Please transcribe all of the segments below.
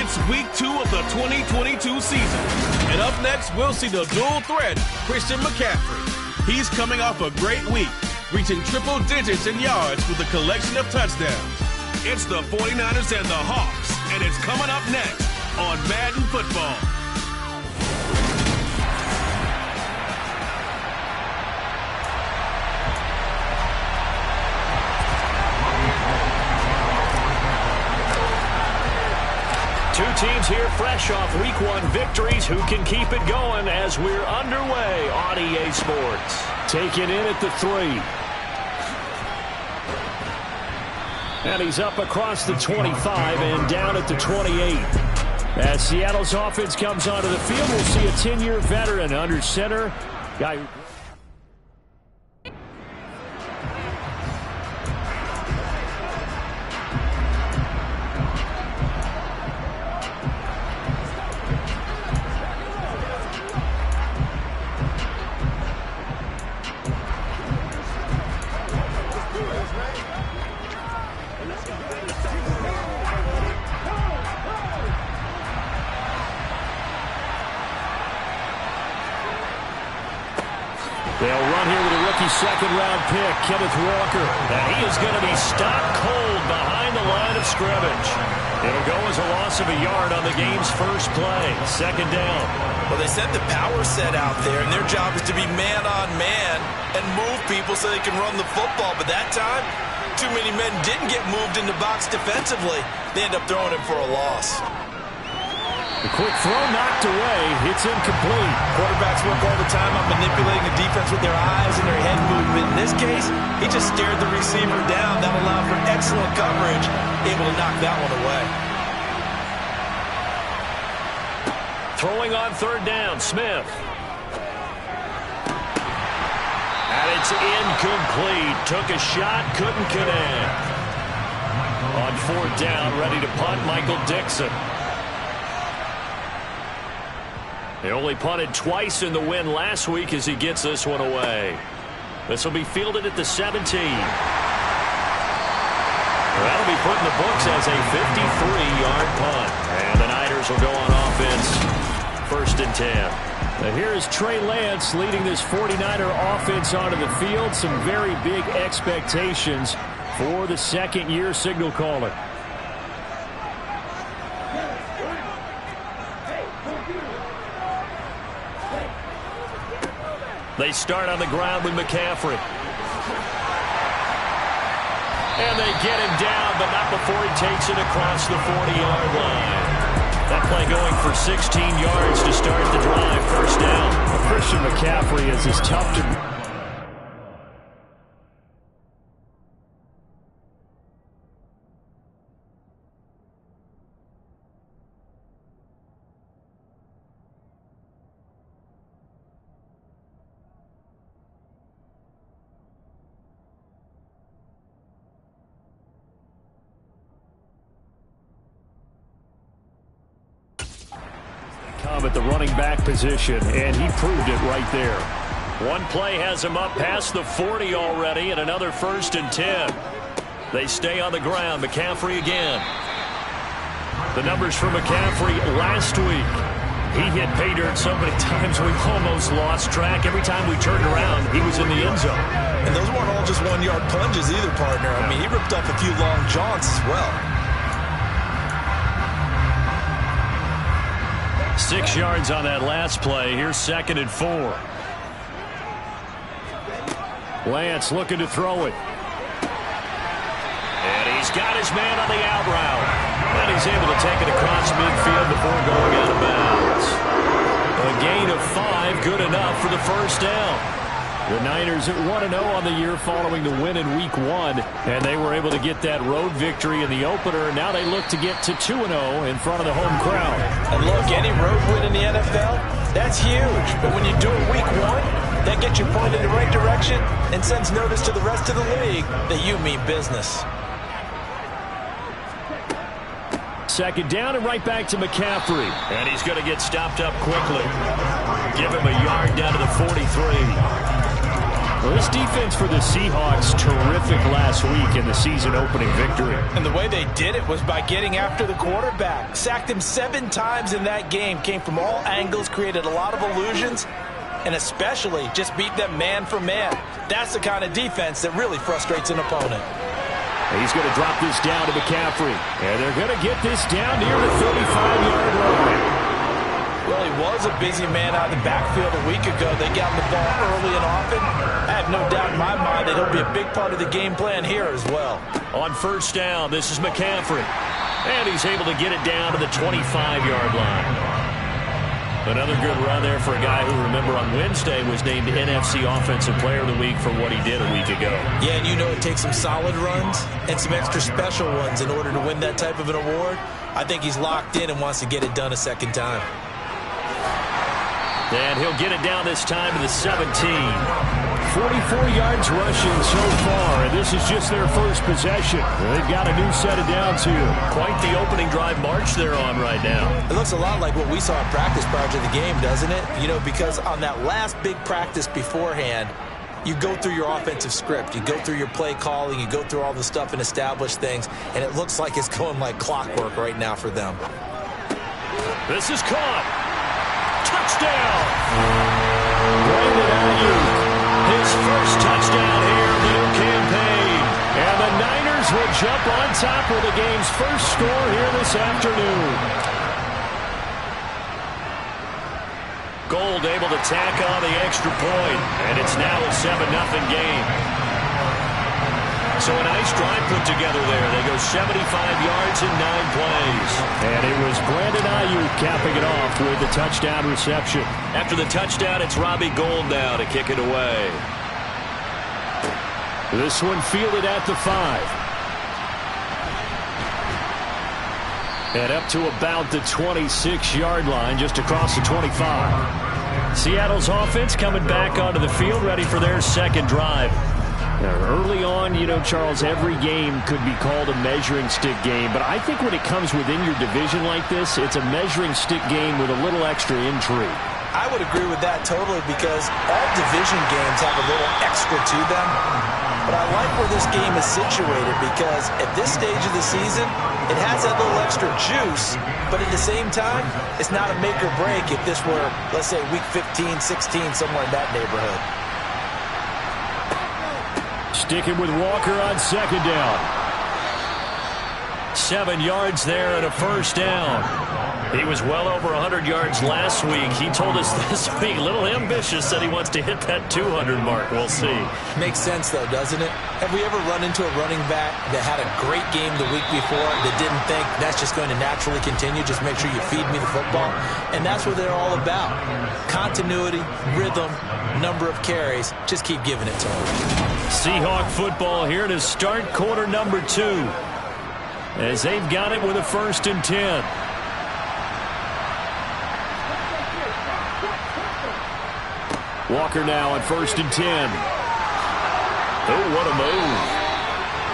It's week 2 of the 2022 season. And up next, we'll see the dual threat, Christian McCaffrey. He's coming off a great week, reaching triple digits in yards with a collection of touchdowns. It's the 49ers and the Hawks, and it's coming up next on Madden Football. Two teams here fresh off Week 1 victories. Who can keep it going as we're underway on EA Sports? Taken in at the 3. And he's up across the 25 and down at the 28. As Seattle's offense comes onto the field, we'll see a 10-year veteran under center. Guy who... They'll run here with a rookie second-round pick, Kenneth Walker. And he is going to be stopped cold behind the line of scrimmage. It'll go as a loss of a yard on the game's first play. Second down. Well, they sent the power set out there, and their job is to be man-on-man and move people so they can run the football. But that time, too many men didn't get moved in the box defensively. They end up throwing him for a loss. The quick throw knocked away. It's incomplete. Quarterbacks work all the time on manipulating the defense with their eyes and their head movement. In this case, he just stared the receiver down. That allowed for excellent coverage, able to knock that one away. Throwing on third down, Smith. And it's incomplete. Took a shot, couldn't connect. On fourth down, ready to punt, Michael Dixon. They only punted twice in the win last week as he gets this one away. This will be fielded at the 17. That'll be put in the books as a 53-yard punt. And the Niners will go on offense, first and 10. Now here's Trey Lance leading this 49er offense onto the field. Some very big expectations for the second-year signal caller. They start on the ground with McCaffrey. And they get him down, but not before he takes it across the 40-yard line. That play going for 16 yards to start the drive. First down. Christian McCaffrey is as tough to... at the running back position, and he proved it right there. One play has him up past the 40 already, and another first and 10. They stay on the ground. McCaffrey again. The numbers for McCaffrey last week. He hit pay dirt so many times we almost lost track. Every time we turned around, he was in the end zone. And those weren't all just one-yard plunges either, partner. I mean, he ripped off a few long jaunts as well. 6 yards on that last play. Here's second and 4. Lance looking to throw it. And he's got his man on the out route. And he's able to take it across midfield before going out of bounds. A gain of 5, good enough for the first down. The Niners at 1-0 on the year following the win in Week 1. And they were able to get that road victory in the opener. Now they look to get to 2-0 in front of the home crowd. And look, any road win in the NFL, that's huge. But when you do it Week 1, that gets you pointed in the right direction and sends notice to the rest of the league that you mean business. Second down and right back to McCaffrey. And he's going to get stopped up quickly. Give him a yard down to the 43. Well, this defense for the Seahawks, terrific last week in the season-opening victory. And the way they did it was by getting after the quarterback. Sacked him 7 times in that game. Came from all angles, created a lot of illusions, and especially just beat them man for man. That's the kind of defense that really frustrates an opponent. He's going to drop this down to McCaffrey. And they're going to get this down near the 35-yard line. Well, he was a busy man out of the backfield a week ago. They got him the ball early and often. I have no doubt in my mind that he'll be a big part of the game plan here as well. On first down, this is McCaffrey. And he's able to get it down to the 25-yard line. Another good run there for a guy who, remember, on Wednesday was named NFC Offensive Player of the Week for what he did a week ago. Yeah, and you know it takes some solid runs and some extra special ones in order to win that type of an award. I think he's locked in and wants to get it done a second time. And he'll get it down this time to the 17. 44 yards rushing so far, and this is just their first possession. They've got a new set of downs here. Quite the opening drive march they're on right now. It looks a lot like what we saw in practice prior to the game, doesn't it? You know, because on that last big practice beforehand, you go through your offensive script. You go through your play calling. You go through all the stuff and establish things, and it looks like it's going like clockwork right now for them. This is caught. Touchdown! Brandon Ayuk, his first touchdown here in the new campaign. And the Niners will jump on top with the game's first score here this afternoon. Gold able to tack on the extra point, and it's now a 7-0 game. So a nice drive put together there. They go 75 yards in 9 plays. And it was Brandon Ayuk capping it off with the touchdown reception. After the touchdown, it's Robbie Gould now to kick it away. This one fielded at the 5. And up to about the 26-yard line, just across the 25. Seattle's offense coming back onto the field, ready for their second drive. Early on, you know, Charles, every game could be called a measuring stick game. But I think when it comes within your division like this, it's a measuring stick game with a little extra intrigue. I would agree with that totally because all division games have a little extra to them. But I like where this game is situated because at this stage of the season, it has that little extra juice. But at the same time, it's not a make or break if this were, let's say, week 15, 16, somewhere in that neighborhood. Sticking with Walker on second down. 7 yards there and a first down. He was well over 100 yards last week. He told us this week, a little ambitious, said he wants to hit that 200 mark. We'll see. Makes sense, though, doesn't it? Have we ever run into a running back that had a great game the week before that didn't think that's just going to naturally continue? Just make sure you feed me the football. And that's what they're all about. Continuity, rhythm, number of carries. Just keep giving it to them. Seahawk football here to start quarter number 2. As they've got it with a 1st and 10. Walker now on 1st and 10. Oh, what a move.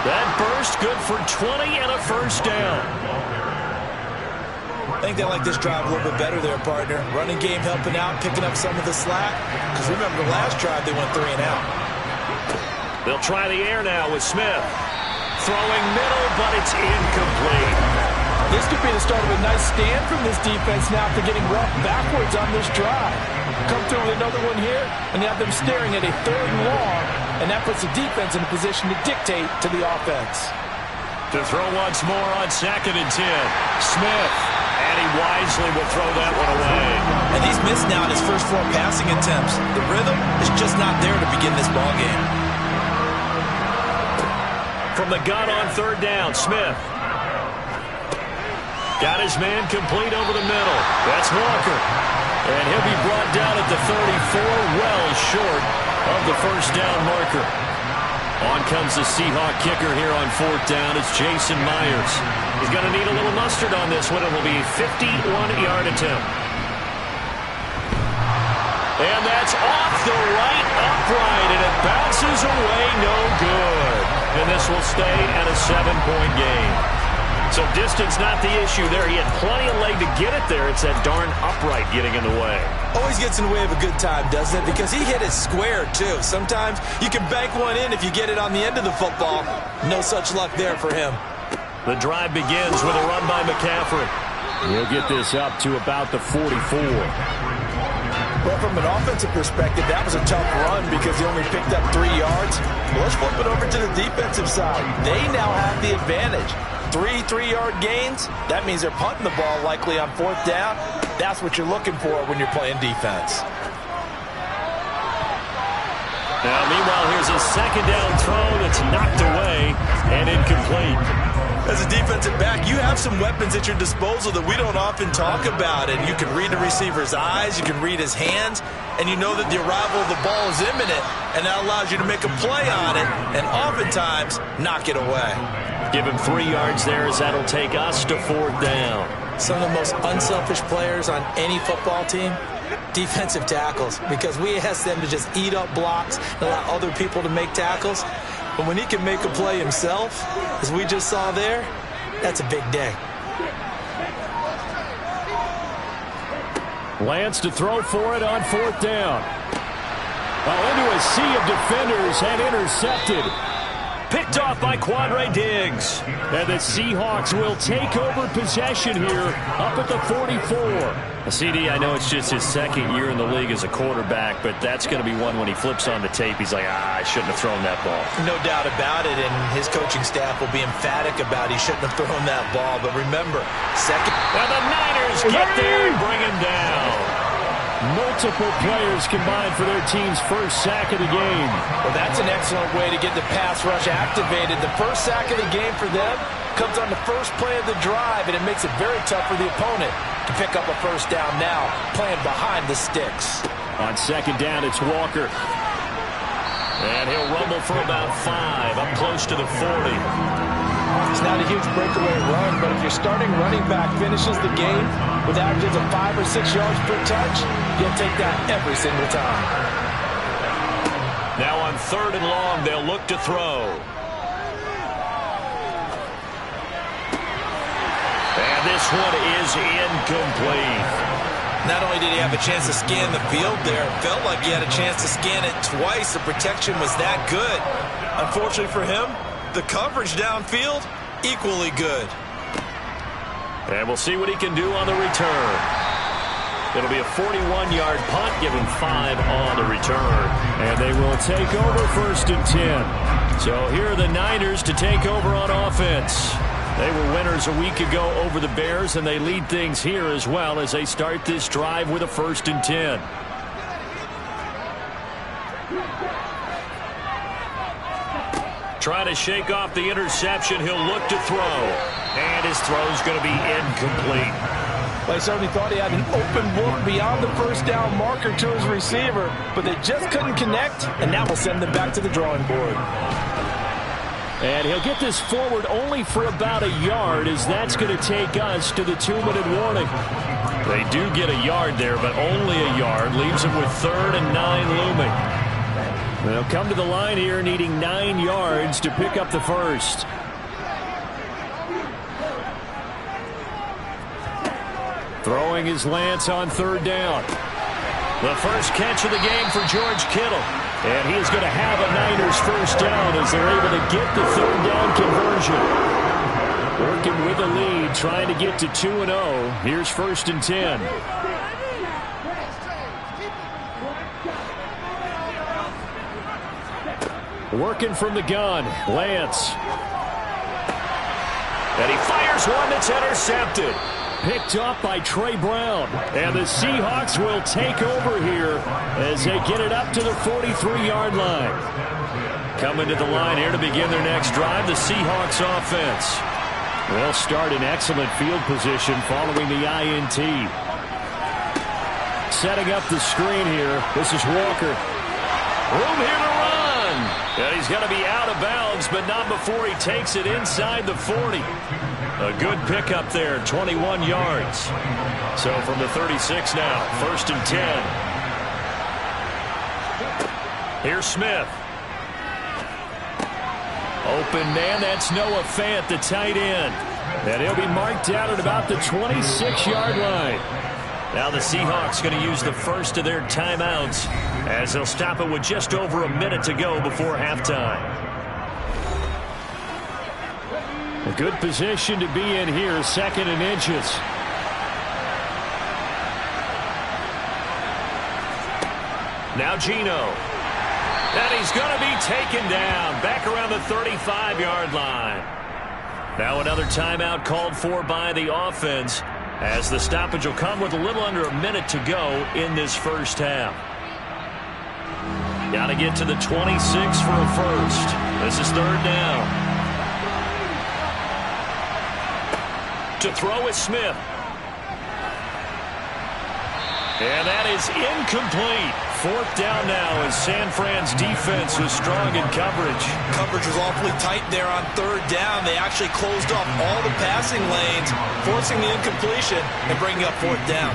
That burst good for 20 and a first down. I think they like this drive a little bit better there, partner. Running game helping out, picking up some of the slack. Because remember, the last drive they went 3 and out. They'll try the air now with Smith. Throwing middle, but it's incomplete. This could be the start of a nice stand from this defense now after getting roughed backwards on this drive. Come through with another one here, and you have them staring at a 3rd and long, and that puts the defense in a position to dictate to the offense. To throw once more on 2nd and 10. Smith, and he wisely will throw that one away. And he's missed now in his first 4 passing attempts. The rhythm is just not there to begin this ball game. From the gun on 3rd down, Smith. Got his man complete over the middle. That's Walker. And he'll be brought down at the 34, well short of the first down marker. On comes the Seahawk kicker here on 4th down. It's Jason Myers. He's going to need a little mustard on this one. It will be a 51-yard attempt. And that's off the right upright, and it bounces away no good. And this will stay at a 7-point game. So distance not the issue there. He had plenty of leg to get it there. It's that darn upright getting in the way. Always gets in the way of a good time, doesn't it? Because he hit it square, too. Sometimes you can bank one in if you get it on the end of the football. No such luck there for him. The drive begins with a run by McCaffrey. He'll get this up to about the 44. Well, from an offensive perspective, that was a tough run because he only picked up 3 yards. Well, let's flip it over to the defensive side. They now have the advantage. 3 3-yard gains, that means they're punting the ball likely on 4th down. That's what you're looking for when you're playing defense. Now, meanwhile, here's a 2nd down throw that's knocked away and incomplete. As a defensive back, you have some weapons at your disposal that we don't often talk about. And you can read the receiver's eyes, you can read his hands, and you know that the arrival of the ball is imminent, and that allows you to make a play on it and oftentimes knock it away. Give him 3 yards there as that'll take us to 4th down. Some of the most unselfish players on any football team, defensive tackles, because we ask them to just eat up blocks and allow other people to make tackles. But when he can make a play himself, as we just saw there, that's a big day. Lance to throw for it on 4th down. Into a sea of defenders and intercepted. Picked off by Quandre Diggs. And the Seahawks will take over possession here up at the 44. CD, I know it's just his 2nd year in the league as a quarterback, but that's going to be one when he flips on the tape. He's like, I shouldn't have thrown that ball. No doubt about it, and his coaching staff will be emphatic about he shouldn't have thrown that ball. But remember, second. Well, the Niners get there and bring him down. Multiple players combined for their team's first sack of the game. Well, that's an excellent way to get the pass rush activated. The first sack of the game for them comes on the first play of the drive, and it makes it very tough for the opponent to pick up a first down now, playing behind the sticks. On 2nd down, it's Walker. And he'll rumble for about 5, up close to the 40. It's not a huge breakaway run, but if your starting running back finishes the game with averages of 5 or 6 yards per touch, you'll take that every single time. Now on 3rd and long, they'll look to throw. And this one is incomplete. Not only did he have a chance to scan the field there, it felt like he had a chance to scan it twice. The protection was that good. Unfortunately for him, the coverage downfield, equally good. And we'll see what he can do on the return. It'll be a 41-yard punt, give him 5 on the return. And they will take over 1st and 10. So here are the Niners to take over on offense. They were winners a week ago over the Bears, and they lead things here as well as they start this drive with a 1st and 10. Trying to shake off the interception. He'll look to throw. And his throw's going to be incomplete. Well, he certainly thought he had an open look beyond the first down marker to his receiver, but they just couldn't connect, and that will send them back to the drawing board. And he'll get this forward only for about a yard, as that's going to take us to the 2-minute warning. They do get a yard there, but only a yard. Leaves them with 3rd and 9 looming. They'll come to the line here needing 9 yards to pick up the first. Throwing is Lance on 3rd down. The first catch of the game for George Kittle. And he is going to have a Niners first down as they're able to get the 3rd down conversion. Working with a lead, trying to get to 2-0. Here's 1st and 10. Working from the gun, Lance. And he fires one that's intercepted. Picked up by Trey Brown. And the Seahawks will take over here as they get it up to the 43-yard line. Coming to the line here to begin their next drive, the Seahawks offense. They'll start in excellent field position following the INT. Setting up the screen here. This is Walker. Room here to run. And he's going to be out of bounds, but not before he takes it inside the 40. A good pickup there, 21 yards. So from the 36 now, 1st and 10. Here's Smith. Open man, that's Noah Fant, the tight end. And he'll be marked out at about the 26-yard line. Now the Seahawks going to use the first of their timeouts as they'll stop it with just over a minute to go before halftime. A good position to be in here, 2nd and inches. Now Geno. And he's going to be taken down back around the 35-yard line. Now another timeout called for by the offense as the stoppage will come with a little under a minute to go in this first half. Got to get to the 26 for a first. This is 3rd down. To throw is Smith. And that is incomplete. 4th down now as San Fran's defense was strong in coverage. Coverage was awfully tight there on 3rd down. They actually closed off all the passing lanes, forcing the incompletion and bringing up 4th down.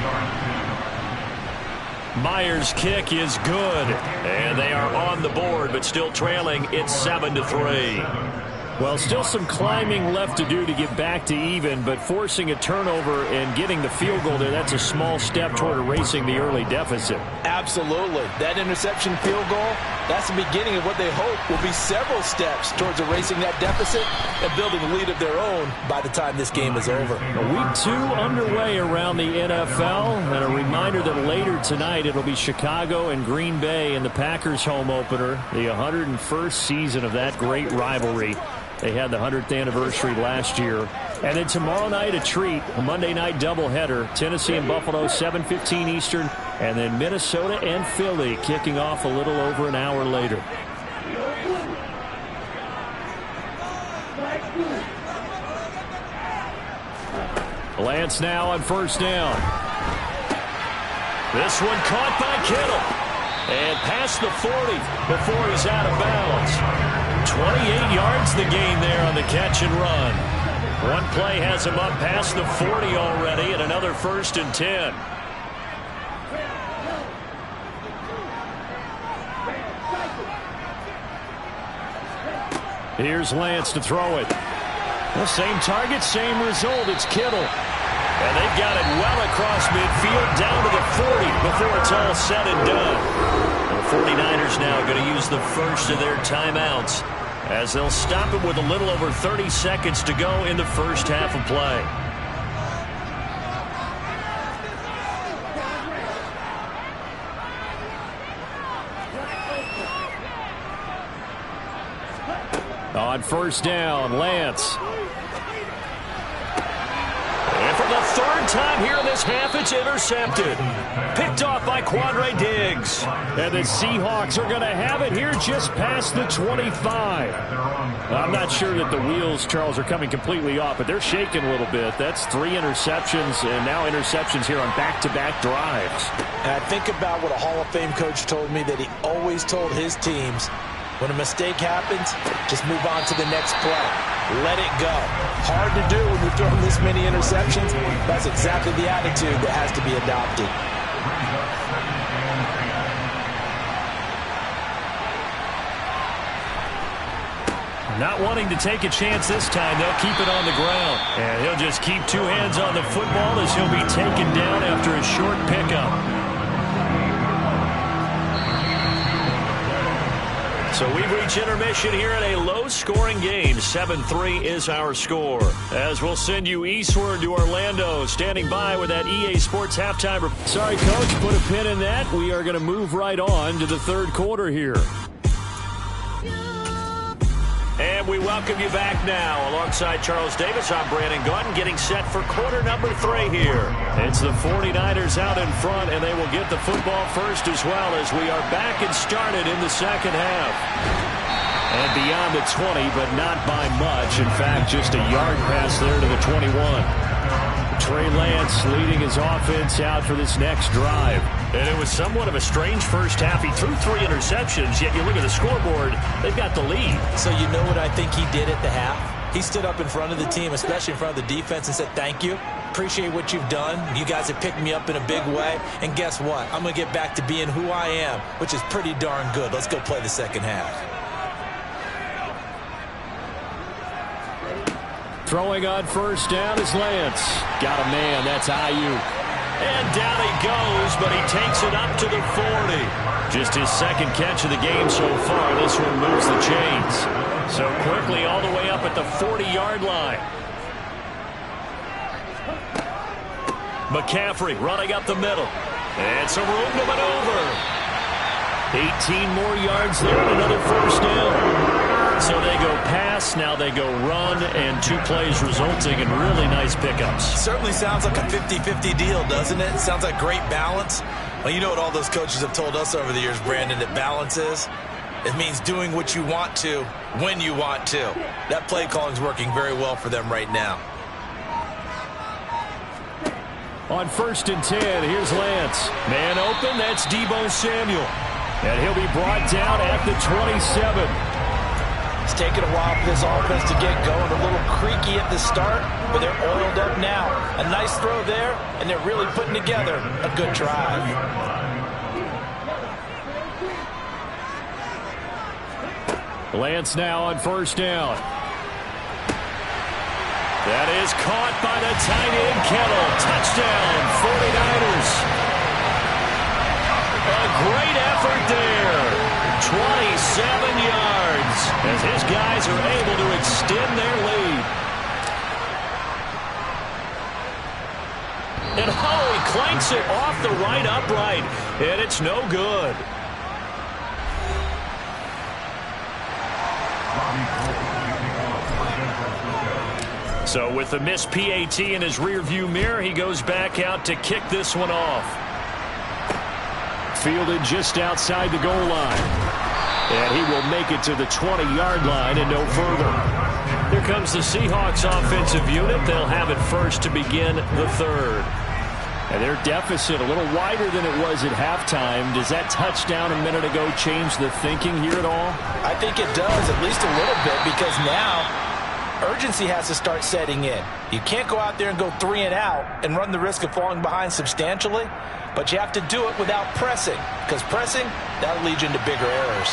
Myers' kick is good. And they are on the board, but still trailing. It's 7-3. Well, still some climbing left to do to get back to even, but forcing a turnover and getting the field goal there, that's a small step toward erasing the early deficit. Absolutely. That interception field goal, that's the beginning of what they hope will be several steps towards erasing that deficit and building a lead of their own by the time this game is over. Week 2 underway around the NFL, and a reminder that later tonight it'll be Chicago and Green Bay in the Packers home opener, the 101st season of that great rivalry. They had the 100th anniversary last year. And then tomorrow night, a treat, a Monday night doubleheader. Tennessee and Buffalo, 7:15 Eastern. And then Minnesota and Philly kicking off a little over an hour later. Lance now on 1st down. This one caught by Kittle. And past the 40 before he's out of bounds. 28 yards the gain there on the catch and run. One play has him up past the 40 already, and another 1st and 10. Here's Lance to throw it. The same target, same result. It's Kittle. And they've got it well across midfield down to the 40 before it's all said and done. The 49ers now going to use the first of their timeouts as they'll stop it with a little over 30 seconds to go in the first half of play. On 1st down, Lance. And for the 3rd time here in this half, it's intercepted. Picked off by Quandre Diggs. And the Seahawks are going to have it here just past the 25. I'm not sure that the wheels, Charles, are coming completely off, but they're shaking a little bit. That's 3 interceptions, and now interceptions here on back-to-back drives. And I think about what a Hall of Fame coach told me that he always told his teams, when a mistake happens, just move on to the next play. Let it go. Hard to do when you're throwing this many interceptions. That's exactly the attitude that has to be adopted. Not wanting to take a chance this time, they'll keep it on the ground. And he'll just keep 2 hands on the football as he'll be taken down after a short pickup. So we've reached intermission here in a low-scoring game. 7-3 is our score. As we'll send you eastward to Orlando, standing by with that EA Sports halftime. Sorry, Coach, put a pin in that. We are going to move right on to the 3rd quarter here. And we welcome you back now. Alongside Charles Davis, I'm Brandon Gaudin, getting set for quarter number 3 here. It's the 49ers out in front, and they will get the football first as well as we are back and started in the second half. And beyond the 20, but not by much. In fact, just a yard pass there to the 21. Trey Lance leading his offense out for this next drive. And it was somewhat of a strange first half. He threw 3 interceptions, yet you look at the scoreboard, they've got the lead. So you know what I think he did at the half? He stood up in front of the team, especially in front of the defense, and said, thank you. Appreciate what you've done. You guys have picked me up in a big way. And guess what? I'm going to get back to being who I am, which is pretty darn good. Let's go play the second half. Throwing on first down is Lance. Got a man. That's Ayuk. And down he goes, but he takes it up to the 40. Just his second catch of the game so far. This one moves the chains. So quickly all the way up at the 40-yard line. McCaffrey running up the middle. And some room to maneuver. 18 more yards there and another first down. So they go pass, now they go run, and 2 plays resulting in really nice pickups. Certainly sounds like a 50-50 deal, doesn't it? Sounds like great balance. Well, you know what all those coaches have told us over the years, Brandon, that balance is? It means doing what you want to when you want to. That play calling is working very well for them right now. On 1st and 10, here's Lance. Man open, that's Deebo Samuel. And he'll be brought down at the 27. It's taken a while for this offense to get going. A little creaky at the start, but they're oiled up now. A nice throw there, and they're really putting together a good drive. Lance now on 1st down. That is caught by the tight end, Kittle. Touchdown, 49ers. A great effort there. 27 yards as his guys are able to extend their lead. And he clanks it off the right upright, and it's no good. So with the missed PAT in his rearview mirror, he goes back out to kick this one off. Fielded just outside the goal line. And he will make it to the 20-yard line and no further. Here comes the Seahawks offensive unit. They'll have it first to begin the 3rd. And their deficit a little wider than it was at halftime. Does that touchdown a minute ago change the thinking here at all? I think it does, at least a little bit, because now urgency has to start setting in. You can't go out there and go 3 and out and run the risk of falling behind substantially, but you have to do it without pressing, because pressing, that'll lead you into bigger errors.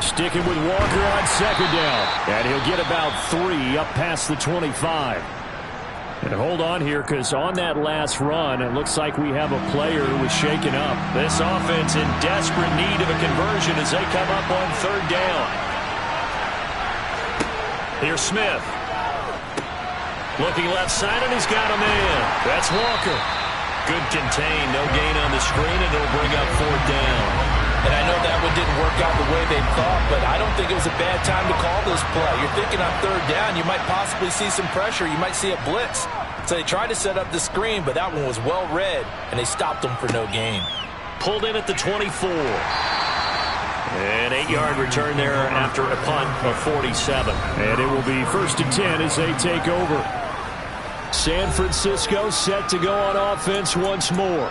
Sticking with Walker on 2nd down, and he'll get about 3 up past the 25. And hold on here, because on that last run, it looks like we have a player who was shaken up. This offense in desperate need of a conversion as they come up on 3rd down. Here's Smith. Looking left side, and he's got a man. That's Walker. Good contain, no gain on the screen, and it'll bring up 4th down. And I know that one didn't work out the way they thought, but I don't think it was a bad time to call this play. You're thinking on 3rd down, you might possibly see some pressure. You might see a blitz. So they tried to set up the screen, but that one was well read, and they stopped them for no gain. Pulled in at the 24. An 8-yard return there after a punt of 47. And it will be 1st and 10 as they take over. San Francisco set to go on offense once more.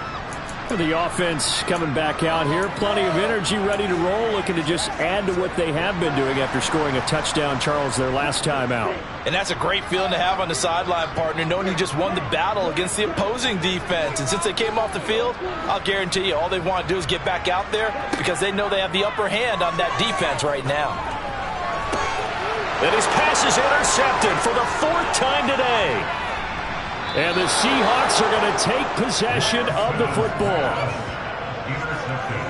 The offense coming back out here. Plenty of energy, ready to roll, looking to just add to what they have been doing after scoring a touchdown, Charles, their last time out. And that's a great feeling to have on the sideline, partner, knowing you just won the battle against the opposing defense. And since they came off the field, I'll guarantee you all they want to do is get back out there because they know they have the upper hand on that defense right now. And his pass is intercepted for the 4th time today. And the Seahawks are going to take possession of the football.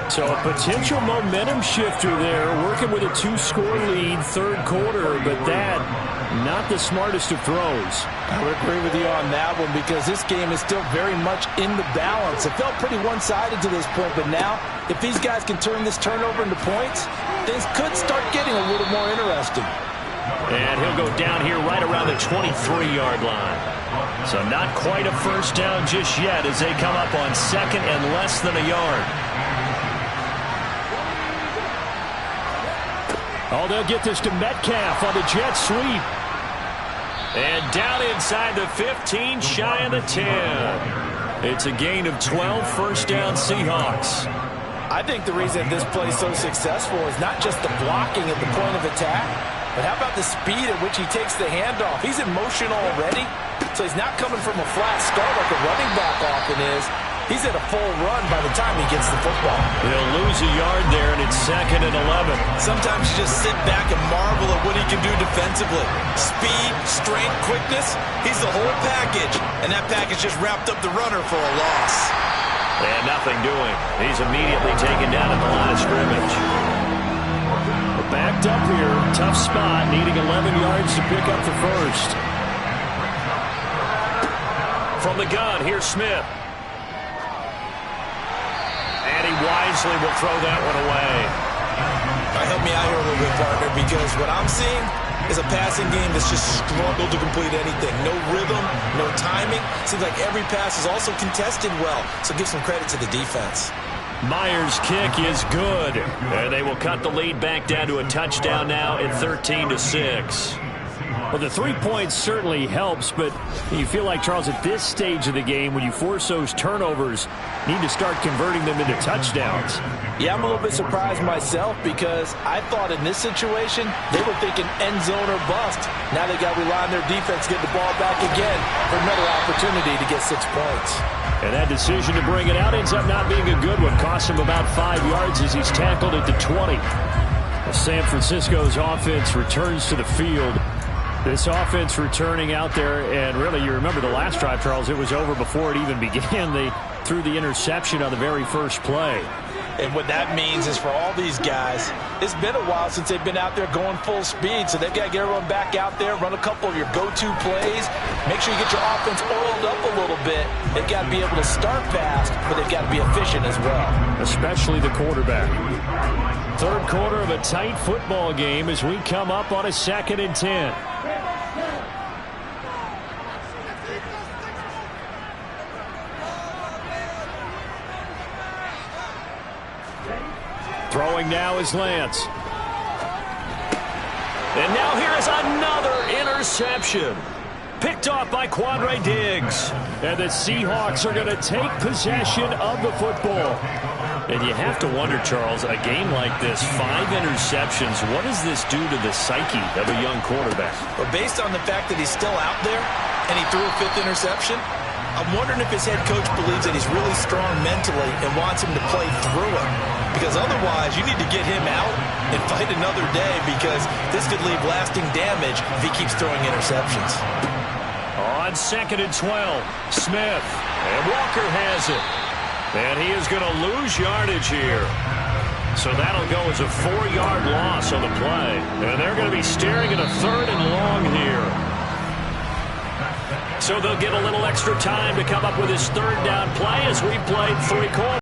So a potential momentum shifter there, working with a 2-score lead, 3rd quarter, but that, not the smartest of throws. I would agree with you on that one because this game is still very much in the balance. It felt pretty one-sided to this point, but now, if these guys can turn this turnover into points, things could start getting a little more interesting. And he'll go down here right around the 23-yard line. So not quite a 1st down just yet as they come up on 2nd and less than a yard. Oh, they'll get this to Metcalf on the jet sweep. And down inside the 15, shy of the 10. It's a gain of 12, 1st down Seahawks. I think the reason this play is so successful is not just the blocking at the point of attack, but how about the speed at which he takes the handoff? He's in motion already, so he's not coming from a flat start like a running back often is. He's at a full run by the time he gets the football. He'll lose a yard there, and it's 2nd and 11. Sometimes you just sit back and marvel at what he can do defensively. Speed, strength, quickness, he's the whole package. And that package just wrapped up the runner for a loss. And nothing doing. He's immediately taken down at the line of scrimmage. Backed up here, tough spot, needing 11 yards to pick up the first. From the gun, here's Smith. And he wisely will throw that one away. Help me out here a little bit, partner, because what I'm seeing is a passing game that's just struggled to complete anything. No rhythm, no timing. Seems like every pass is also contested well, so give some credit to the defense. Myers' kick is good, and they will cut the lead back down to a touchdown now at 13-6. Well, the 3 points certainly helps, but you feel like, Charles, at this stage of the game, when you force those turnovers, need to start converting them into touchdowns. Yeah, I'm a little bit surprised myself because I thought in this situation they were thinking end zone or bust. Now they got to rely on their defense to get the ball back again for another opportunity to get 6 points. And that decision to bring it out ends up not being a good one. Costs him about 5 yards as he's tackled at the 20. San Francisco's offense returns to the field. This offense returning out there, and really, you remember the last drive, Charles, it was over before it even began. They threw the interception on the very first play. And what that means is for all these guys, it's been a while since they've been out there going full speed, so they've got to get everyone back out there, run a couple of your go-to plays, make sure you get your offense oiled up a little bit. They've got to be able to start fast, but they've got to be efficient as well. Especially the quarterback. Third quarter of a tight football game as we come up on a 2nd and 10. Throwing now is Lance. And now here is another interception. Picked off by Quandre Diggs. And the Seahawks are going to take possession of the football. And you have to wonder, Charles, a game like this, 5 interceptions, what does this do to the psyche of a young quarterback? But based on the fact that he's still out there and he threw a 5th interception, I'm wondering if his head coach believes that he's really strong mentally and wants him to play through it. Because otherwise, you need to get him out and fight another day because this could leave lasting damage if he keeps throwing interceptions. On 2nd and 12, Smith. And Walker has it. And he is going to lose yardage here. So that'll go as a 4-yard loss on the play. And they're going to be staring at a 3rd and long here. So they'll get a little extra time to come up with his 3rd down play as we played 3 quarters.